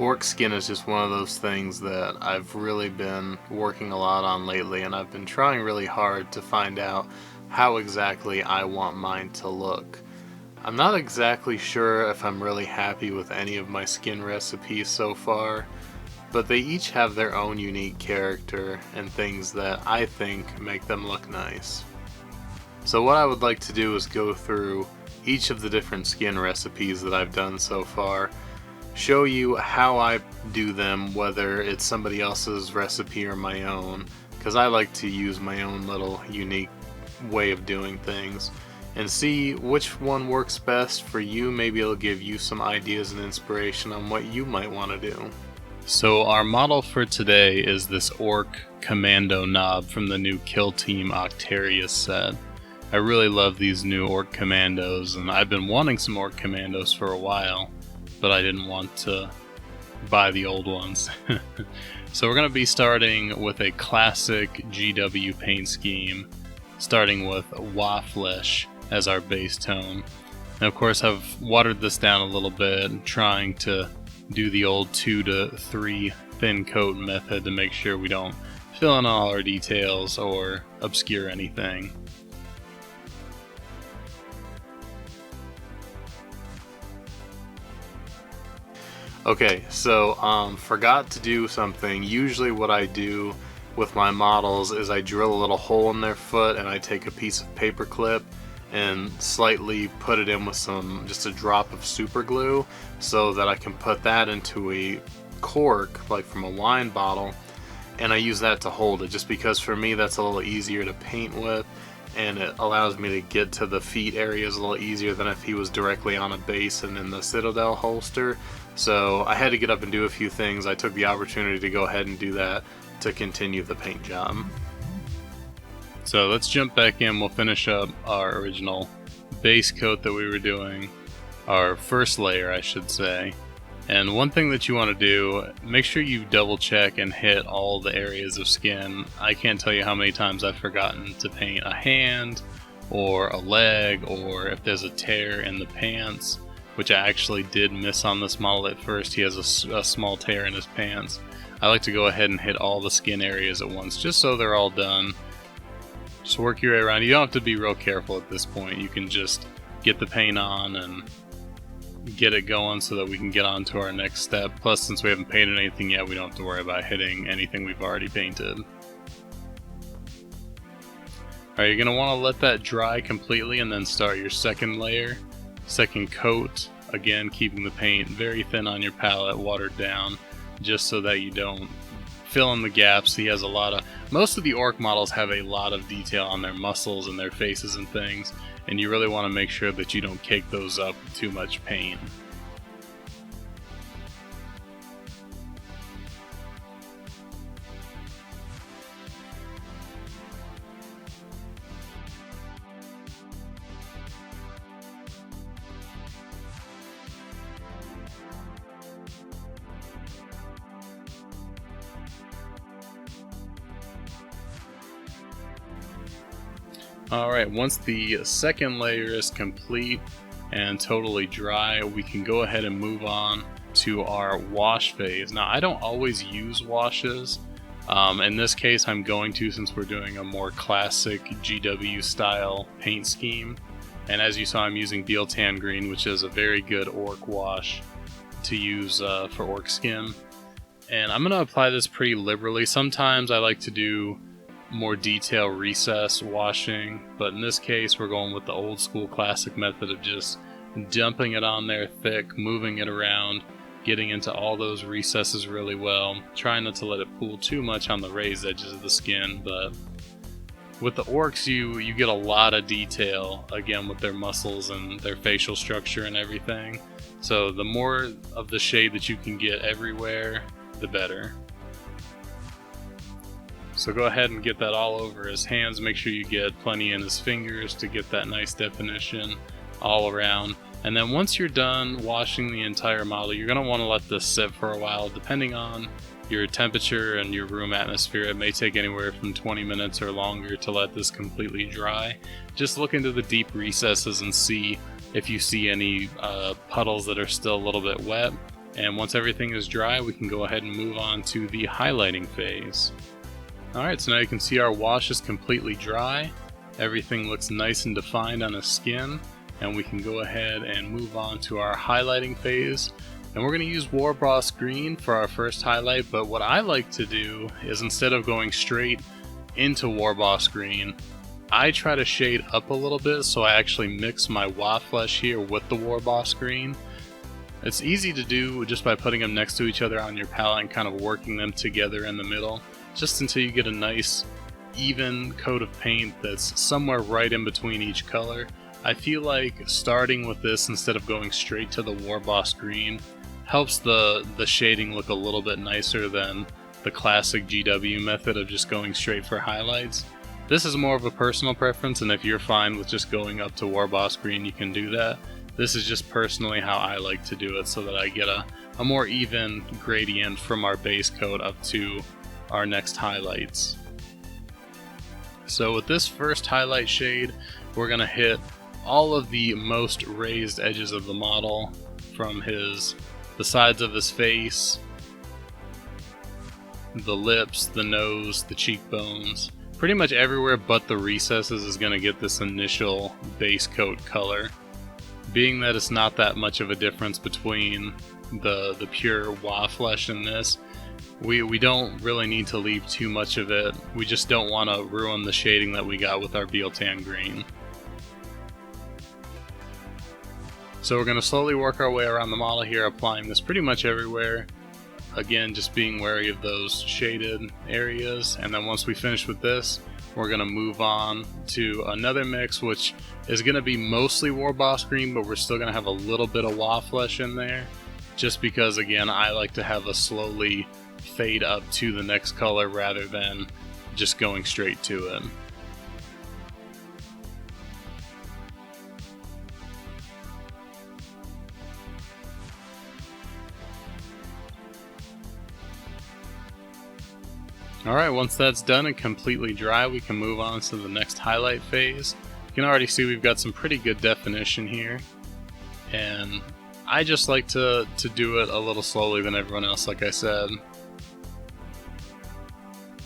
Orc skin is just one of those things that I've really been working a lot on lately, and I've been trying really hard to find out how exactly I want mine to look. I'm not exactly sure if I'm really happy with any of my skin recipes so far, but they each have their own unique character and things that I think make them look nice. So what I would like to do is go through each of the different skin recipes that I've done so far, show you how I do them, whether it's somebody else's recipe or my own, because I like to use my own little unique way of doing things, and see which one works best for you. Maybe it'll give you some ideas and inspiration on what you might want to do. So our model for today is this Orc Commando Knob from the new Kill Team Octarius set. I really love these new Orc Commandos, and I've been wanting some Orc Commandos for a while, but I didn't want to buy the old ones. So we're going to be starting with a classic GW paint scheme, starting with Wafflish as our base tone. And of course I've watered this down a little bit, trying to do the old 2 to 3 thin coat method to make sure we don't fill in all our details or obscure anything. Okay, so forgot to do something. Usually what I do with my models is I drill a little hole in their foot and I take a piece of paper clip and slightly put it in with just a drop of super glue, so that I can put that into a cork, like from a wine bottle, and I use that to hold it, just because for me that's a little easier to paint with, and it allows me to get to the feet areas a little easier than if he was directly on a base and in the Citadel holster. So I had to get up and do a few things. I took the opportunity to go ahead and do that to continue the paint job. So let's jump back in. We'll finish up our original base coat that we were doing, our first layer I should say. And one thing that you want to do, make sure you double check and hit all the areas of skin. I can't tell you how many times I've forgotten to paint a hand or a leg, or if there's a tear in the pants, which I actually did miss on this model at first. He has a small tear in his pants. I like to go ahead and hit all the skin areas at once, just so they're all done. Just work your way around. You don't have to be real careful at this point. You can just get the paint on and get it going so that we can get on to our next step. Plus, since we haven't painted anything yet, we don't have to worry about hitting anything we've already painted. Alright, you're going to want to let that dry completely and then start your second layer. Second coat, again keeping the paint very thin on your palette, watered down, just so that you don't fill in the gaps. He has most of the Orc models have a lot of detail on their muscles and their faces and things, and you really want to make sure that you don't cake those up with too much paint. Alright, once the second layer is complete and totally dry, we can go ahead and move on to our wash phase. Now, I don't always use washes. In this case, I'm going to, since we're doing a more classic GW style paint scheme. And as you saw, I'm using Deal Tan Green, which is a very good Orc wash to use for Orc skin. And I'm going to apply this pretty liberally. Sometimes I like to do more detail recess washing, but in this case we're going with the old school classic method of just dumping it on there thick, moving it around, getting into all those recesses really well, trying not to let it pool too much on the raised edges of the skin. But with the Orcs you get a lot of detail, again with their muscles and their facial structure and everything, so the more of the shade that you can get everywhere, the better. So go ahead and get that all over his hands. Make sure you get plenty in his fingers to get that nice definition all around. And then once you're done washing the entire model, you're going to want to let this sit for a while. Depending on your temperature and your room atmosphere, it may take anywhere from 20 minutes or longer to let this completely dry. Just look into the deep recesses and see if you see any puddles that are still a little bit wet. And once everything is dry, we can go ahead and move on to the highlighting phase. Alright, so now you can see our wash is completely dry. Everything looks nice and defined on his skin, and we can go ahead and move on to our highlighting phase. And we're going to use Warboss Green for our first highlight, but what I like to do is, instead of going straight into Warboss Green, I try to shade up a little bit, so I actually mix my Waflesh here with the Warboss Green. It's easy to do just by putting them next to each other on your palette and kind of working them together in the middle, just until you get a nice even coat of paint that's somewhere right in between each color. I feel like starting with this instead of going straight to the Warboss Green helps the shading look a little bit nicer than the classic GW method of just going straight for highlights. This is more of a personal preference, and if you're fine with just going up to Warboss Green, you can do that. This is just personally how I like to do it, so that I get a more even gradient from our base coat up to our next highlights. So with this first highlight shade, we're going to hit all of the most raised edges of the model, from the sides of his face, the lips, the nose, the cheekbones. Pretty much everywhere but the recesses is going to get this initial base coat color. Being that it's not that much of a difference between the pure Waflesh and this, we don't really need to leave too much of it. We just don't want to ruin the shading that we got with our Beeltan Green. So we're going to slowly work our way around the model here, applying this pretty much everywhere. Again, just being wary of those shaded areas. And then once we finish with this, we're going to move on to another mix, which is going to be mostly Warboss Green, but we're still going to have a little bit of Waflesh in there, just because, again, I like to have a slowly fade up to the next color rather than just going straight to it. Alright, once that's done and completely dry, we can move on to the next highlight phase. You can already see we've got some pretty good definition here, and I just like to do it a little slowly than everyone else, like I said.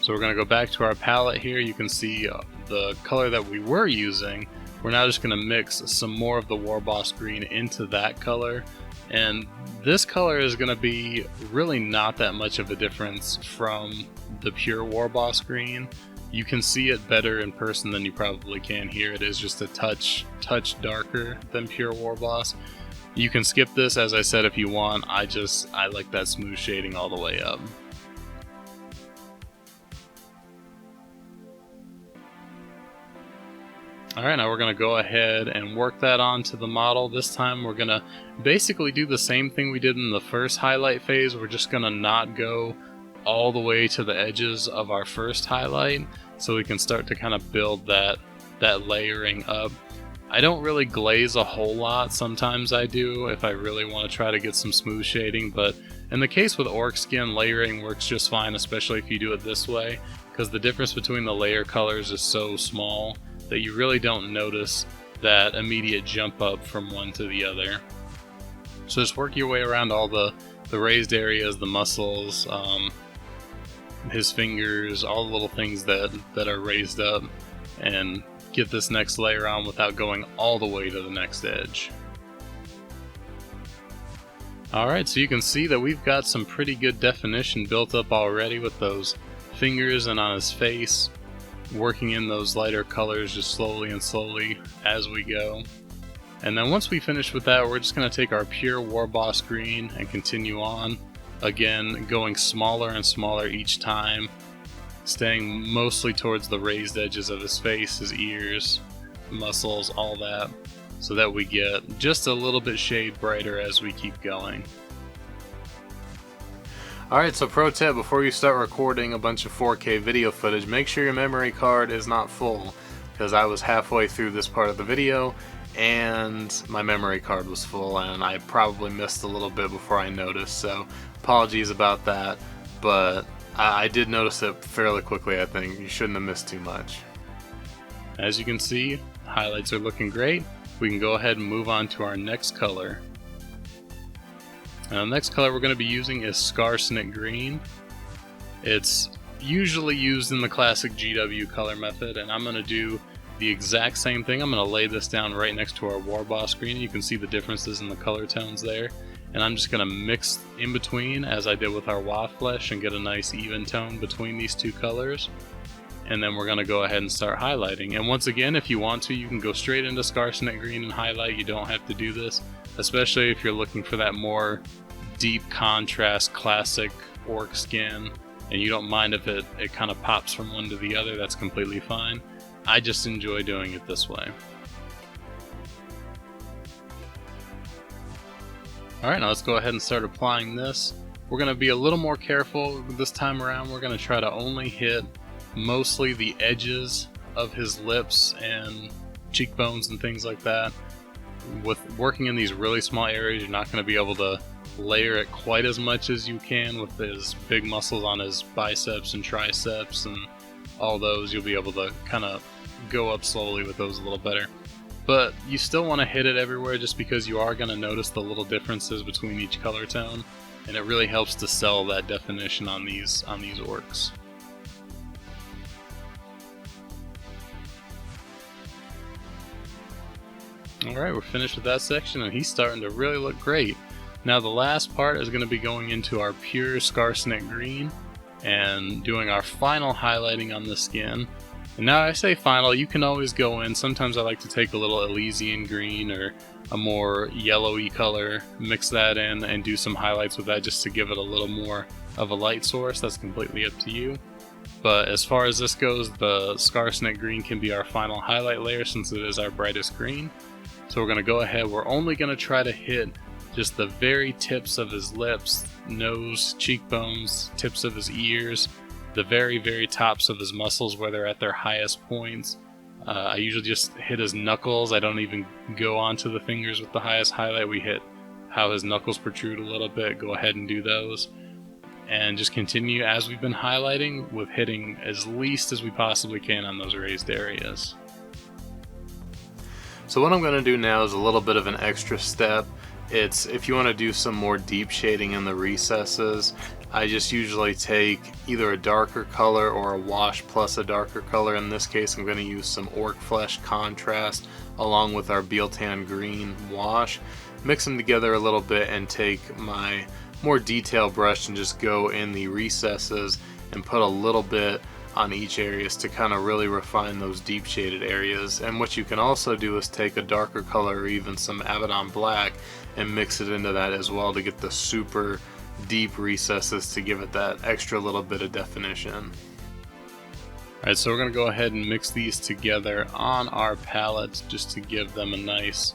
So we're going to go back to our palette here. You can see the color that we were using. We're now just going to mix some more of the Warboss Green into that color, and this color is going to be really not that much of a difference from the pure Warboss Green. You can see it better in person than you probably can here. It is just a touch darker than pure Warboss. You can skip this, as I said, if you want. I like that smooth shading all the way up. Alright, now we're going to go ahead and work that onto the model. This time we're going to basically do the same thing we did in the first highlight phase. We're just going to not go all the way to the edges of our first highlight, so we can start to kind of build that layering up. I don't really glaze a whole lot. Sometimes I do if I really want to try to get some smooth shading, but in the case with Orc Skin, layering works just fine, especially if you do it this way, because the difference between the layer colors is so small that you really don't notice that immediate jump up from one to the other. So just work your way around all the raised areas, the muscles, his fingers, all the little things that are raised up, and get this next layer on without going all the way to the next edge. Alright, so you can see that we've got some pretty good definition built up already with those fingers and on his face, working in those lighter colors just slowly and slowly as we go. And then once we finish with that, we're just going to take our pure Warboss Green and continue on. Again, going smaller and smaller each time, staying mostly towards the raised edges of his face, his ears, muscles, all that, so that we get just a little bit shade brighter as we keep going. Alright, so pro tip, before you start recording a bunch of 4K video footage, make sure your memory card is not full, because I was halfway through this part of the video and my memory card was full and I probably missed a little bit before I noticed, so apologies about that, but I did notice it fairly quickly. I think you shouldn't have missed too much. As you can see, highlights are looking great. We can go ahead and move on to our next color. And the next color we're going to be using is Scarsnet Green. It's usually used in the classic GW color method, and I'm going to do the exact same thing. I'm going to lay this down right next to our War Boss Green. You can see the differences in the color tones there. And I'm just going to mix in between as I did with our Waft Flesh and get a nice even tone between these two colors. And then we're going to go ahead and start highlighting. And once again, if you want to, you can go straight into Scarsnet Green and highlight. You don't have to do this, especially if you're looking for that more deep contrast classic orc skin and you don't mind if it kind of pops from one to the other. That's completely fine. I just enjoy doing it this way. Alright, now let's go ahead and start applying this. We're going to be a little more careful this time around. We're going to try to only hit mostly the edges of his lips and cheekbones and things like that. With working in these really small areas, you're not going to be able to layer it quite as much as you can with his big muscles on his biceps and triceps and all those. You'll be able to kind of go up slowly with those a little better. But you still want to hit it everywhere just because you are going to notice the little differences between each color tone, and it really helps to sell that definition on these orcs. Alright, we're finished with that section and he's starting to really look great. Now the last part is going to be going into our pure Scarsnet Green and doing our final highlighting on the skin. And now I say final, you can always go in. Sometimes I like to take a little Elysian green or a more yellowy color, mix that in and do some highlights with that just to give it a little more of a light source. That's completely up to you. But as far as this goes, the Scarsnet Green can be our final highlight layer since it is our brightest green. So we're going to go ahead, we're only going to try to hit just the very tips of his lips, nose, cheekbones, tips of his ears, the very, very tops of his muscles where they're at their highest points. I usually just hit his knuckles. I don't even go onto the fingers with the highest highlight. We hit how his knuckles protrude a little bit. Go ahead and do those. And just continue as we've been highlighting with hitting as least as we possibly can on those raised areas. So what I'm going to do now is a little bit of an extra step. It's if you want to do some more deep shading in the recesses, I just usually take either a darker color or a wash plus a darker color. In this case, I'm going to use some Orc Flesh contrast along with our Bealtan Green wash. Mix them together a little bit and take my more detailed brush and just go in the recesses and put a little bit on each areas to kind of really refine those deep shaded areas. And what you can also do is take a darker color or even some Abaddon Black and mix it into that as well to get the super deep recesses to give it that extra little bit of definition. Alright, so we're going to go ahead and mix these together on our palettes just to give them a nice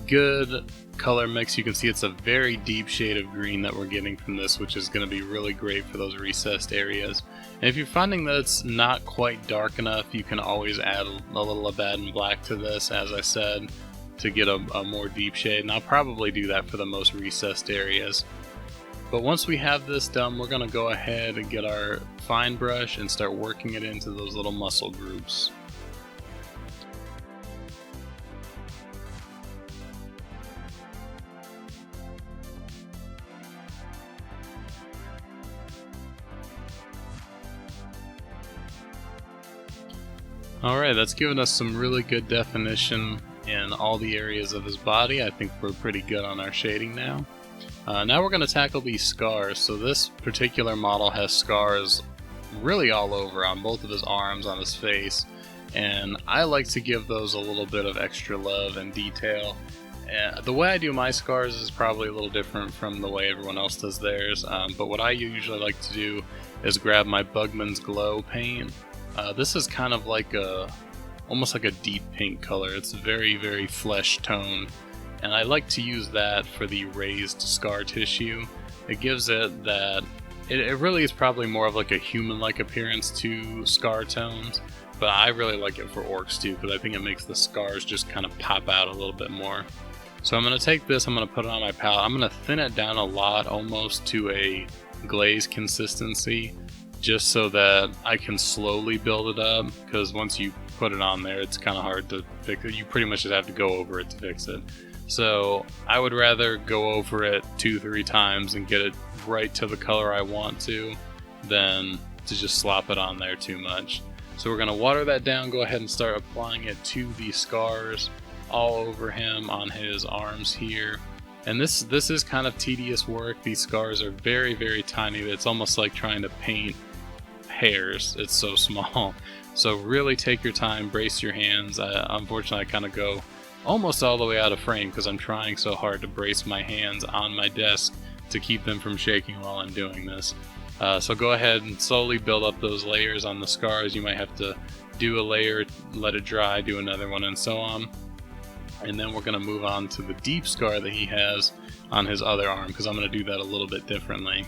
good color mix. You can see it's a very deep shade of green that we're getting from this, which is going to be really great for those recessed areas. And if you're finding that it's not quite dark enough, you can always add a little Abaddon Black to this, as I said, to get a more deep shade. And I'll probably do that for the most recessed areas. But once we have this done, we're going to go ahead and get our fine brush and start working it into those little muscle groups. Alright, that's given us some really good definition in all the areas of his body. I think we're pretty good on our shading now. Now we're going to tackle these scars. So this particular model has scars really all over, on both of his arms, on his face, and I like to give those a little bit of extra love and detail. The way I do my scars is probably a little different from the way everyone else does theirs, but what I usually like to do is grab my Bugman's Glow paint. This is kind of like almost like a deep pink color. It's very, very flesh tone, and I like to use that for the raised scar tissue. It gives it that, it really is probably more of like a human-like appearance to scar tones, but I really like it for orcs too, because I think it makes the scars just kind of pop out a little bit more. So I'm going to take this, I'm going to put it on my palette, I'm going to thin it down a lot, almost to a glaze consistency, just so that I can slowly build it up, because once you put it on there, it's kind of hard to fix it. You pretty much just have to go over it to fix it. So I would rather go over it 2-3 times and get it right to the color I want to than to just slop it on there too much. So we're going to water that down, go ahead and start applying it to the scars all over him on his arms here. And this is kind of tedious work. These scars are very, very tiny. It's almost like trying to paint hairs. It's so small. So really take your time, brace your hands. Unfortunately, I kind of go almost all the way out of frame because I'm trying so hard to brace my hands on my desk to keep them from shaking while I'm doing this. So go ahead and slowly build up those layers on the scars. You might have to do a layer, let it dry, do another one, and so on. And then we're going to move on to the deep scar that he has on his other arm, because I'm going to do that a little bit differently.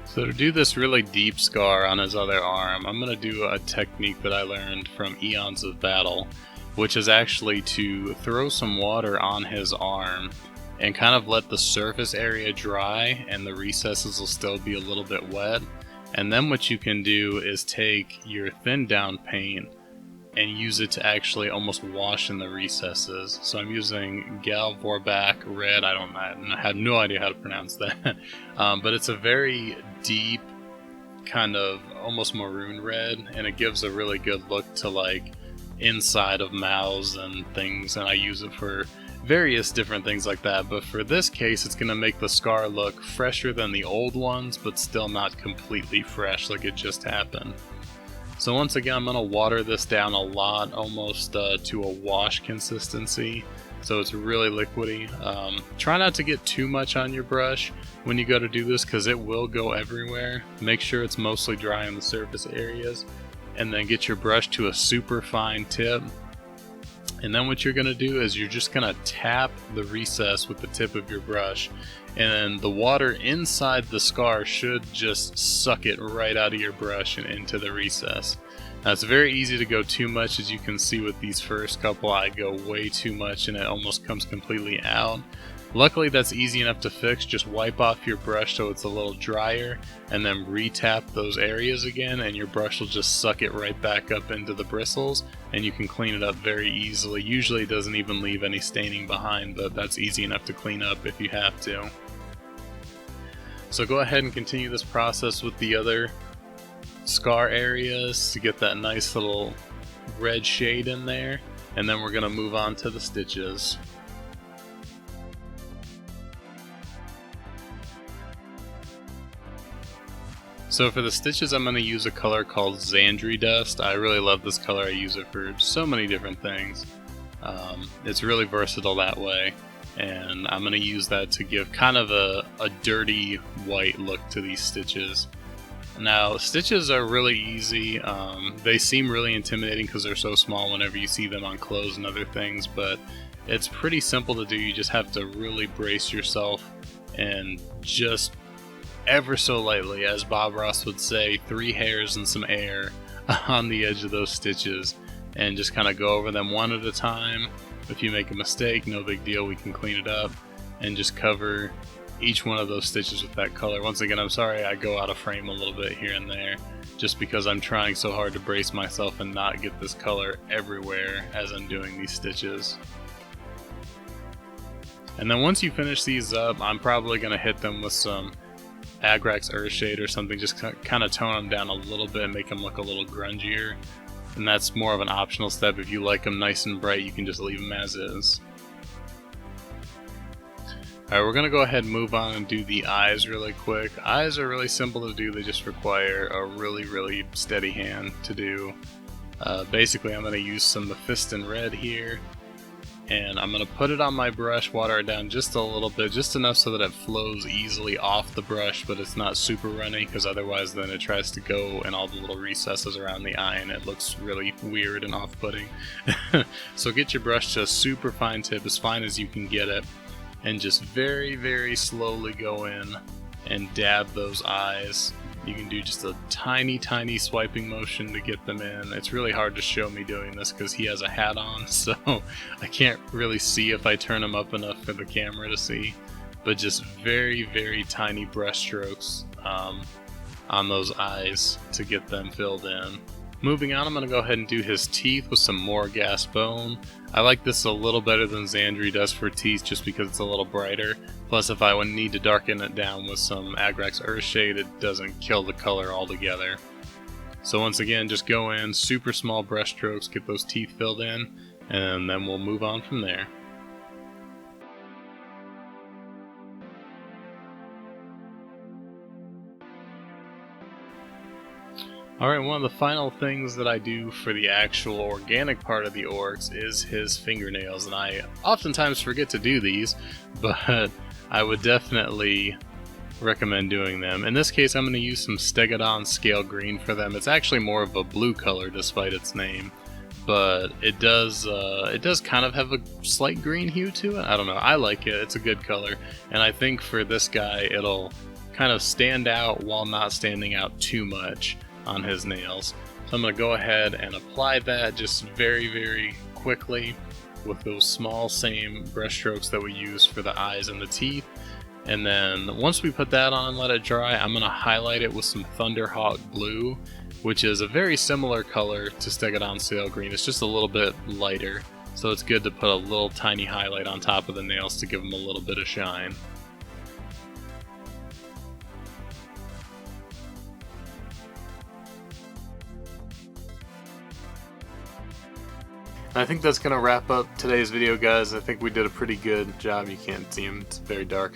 So to do this really deep scar on his other arm, I'm going to do a technique that I learned from Eons of Battle, which is actually to throw some water on his arm and kind of let the surface area dry and the recesses will still be a little bit wet. And then what you can do is take your thin down paint and use it to actually almost wash in the recesses. So I'm using Gal Vorbak Red. I have no idea how to pronounce that. But it's a very deep kind of almost maroon red, and it gives a really good look to like inside of mouths and things, and I use it for various different things like that. But for this case, it's going to make the scar look fresher than the old ones, but still not completely fresh like it just happened. So once again, I'm going to water this down a lot, almost to a wash consistency, so it's really liquidy. Try not to get too much on your brush when you go to do this, because it will go everywhere. Make sure it's mostly dry on the surface areas, and then get your brush to a super fine tip. And then what you're going to do is you're just going to tap the recess with the tip of your brush, and the water inside the scar should just suck it right out of your brush and into the recess. Now it's very easy to go too much. As you can see with these first couple, I go way too much and it almost comes completely out. Luckily that's easy enough to fix. Just wipe off your brush so it's a little drier and then re-tap those areas again, and your brush will just suck it right back up into the bristles and you can clean it up very easily. Usually it doesn't even leave any staining behind, but that's easy enough to clean up if you have to. So go ahead and continue this process with the other scar areas to get that nice little red shade in there, and then we're going to move on to the stitches. So for the stitches, I'm going to use a color called Xandri Dust. I really love this color. I use it for so many different things. It's really versatile that way, and I'm going to use that to give kind of a dirty white look to these stitches. Now, stitches are really easy. They seem really intimidating because they're so small whenever you see them on clothes and other things, but it's pretty simple to do. You just have to really brace yourself and just ever so lightly, as Bob Ross would say, 3 hairs and some air on the edge of those stitches, and just kind of go over them one at a time. If you make a mistake, no big deal, we can clean it up, and just cover each one of those stitches with that color. Once again, I'm sorry I go out of frame a little bit here and there, just because I'm trying so hard to brace myself and not get this color everywhere as I'm doing these stitches. And then once you finish these up, I'm probably going to hit them with some Agrax Earthshade or something, just kind of tone them down a little bit, make them look a little grungier. And that's more of an optional step. If you like them nice and bright, you can just leave them as is. Alright, we're going to go ahead and move on and do the eyes really quick. Eyes are really simple to do, they just require a really steady hand to do. Basically, I'm going to use some Mephiston Red here, and I'm going to put it on my brush, water it down just a little bit, just enough so that it flows easily off the brush, but it's not super runny, because otherwise then it tries to go in all the little recesses around the eye and it looks really weird and off-putting. So get your brush to a super fine tip, as fine as you can get it, and just very slowly go in and dab those eyes. You can do just a tiny swiping motion to get them in. It's really hard to show me doing this because he has a hat on, so I can't really see if I turn him up enough for the camera to see. But just very tiny brush strokes on those eyes to get them filled in. Moving on, I'm going to go ahead and do his teeth with some more gas bone. I like this a little better than Xandri does for teeth just because it's a little brighter. Plus, if I would need to darken it down with some Agrax Earthshade, it doesn't kill the color altogether. So once again, just go in, super small brush strokes, get those teeth filled in, and then we'll move on from there. Alright, one of the final things that I do for the actual organic part of the orcs is his fingernails, and I oftentimes forget to do these, but I would definitely recommend doing them. In this case, I'm going to use some Stegodon Scale Green for them. It's actually more of a blue color despite its name, but it does kind of have a slight green hue to it. I don't know, I like it, it's a good color, and I think for this guy it'll kind of stand out while not standing out too much on his nails. So I'm going to go ahead and apply that just very, very quickly with those small same brush strokes that we use for the eyes and the teeth. And then once we put that on and let it dry, I'm going to highlight it with some Thunderhawk Blue, which is a very similar color to Stegodon Sail Green. It's just a little bit lighter, so it's good to put a little tiny highlight on top of the nails to give them a little bit of shine. I think that's going to wrap up today's video, guys. I think we did a pretty good job. You can't see him, it's very dark,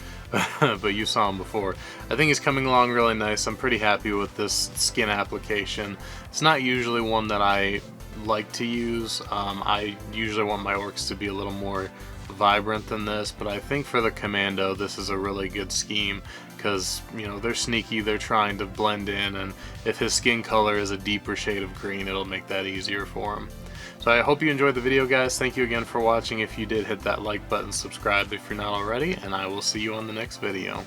but you saw him before. I think he's coming along really nice. I'm pretty happy with this skin application. It's not usually one that I like to use. I usually want my orcs to be a little more vibrant than this, but I think for the commando this is a really good scheme because, you know, they're sneaky, they're trying to blend in, and if his skin color is a deeper shade of green, it'll make that easier for him. So I hope you enjoyed the video, guys. Thank you again for watching. If you did, hit that like button, subscribe if you're not already, and I will see you on the next video.